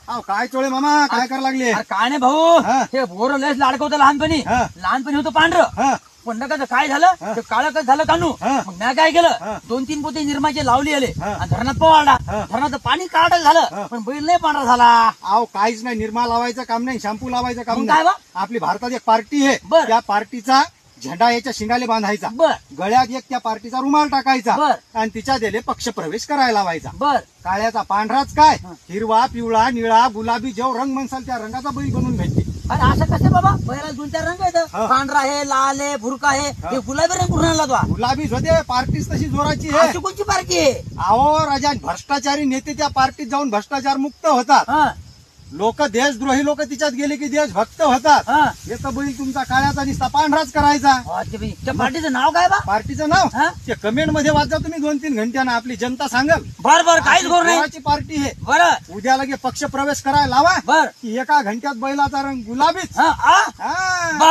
अहो काय चोळे मामा काय करायला लागले? अरे काय नाही भाऊ, हा. हे बोर लयच लाडकं होतं लहानपणी. हा. लहानपणी होतं पांढरं, हा पण नका काय झालं, ते काळं कसं झालं कानू. हा. मग मी काय केलं, हा. 2-3 पोते निरमाचे लावली आले हा. आणि धरणात पवाळला. हा. धरणाचं पाणी काढत झालं, हा. पण बैल नाही पांढरा झाला. अहो काहीच नाही, निरमा लावायचं काम नाही, शॅम्पू लावायचं काम मग काय नाही. बा? आपली भारतात एक पार्टी आहे, बर. त्या पार्टीचा झेंडा याच्या शिंगाले बांधायचा, बर गळ्यात एक त्या पार्टीचा रुमाल टाकायचा बर. आणि तिच्या दिले पक्ष प्रवेश करायला लावायचा. बर काळ्याचा पांढराच काय, हा. हिरवा पिवळा निळा गुलाबी जो रंग म्हणसाल त्या रंगाचा बैल बनवून भेटते. अरे असं कसं बाबा, बैला 2-4 रंग आहेत. हा. पांढरा आहे, लाल आहे, भुरका आहे, हा. हे गुलाबी रंग कुठून आणला तो? गुलाबीच होते, पार्टीच तशी जोराची आहे. अशी कोणची पार्टी आहे? अहो राजा, भ्रष्टाचारी नेते त्या पार्टीत जाऊन भ्रष्टाचार मुक्त होतात. हा, लोक देशद्रोही लोक तिच्यात गेले की देशभक्त होतात. हा. हे तर बैल तुमचा काळ्याचा निस्ता पांढराच करायचा. अच्छा बाई, त्या पार्टीचं नाव काय बा? पार्टीचं नाव हा? ते कमेंट मध्ये वाचा तुम्ही 2-3 घंट्यानं, आपली जनता सांगल. बर बर, काहीच गोर नाही. जोराची पार्टी आहे. बरं उद्या लगे पक्ष प्रवेश करायला लावा बर की एका घंट्यात बैलाचा रंग गुलाबीच. हा, हा. बर.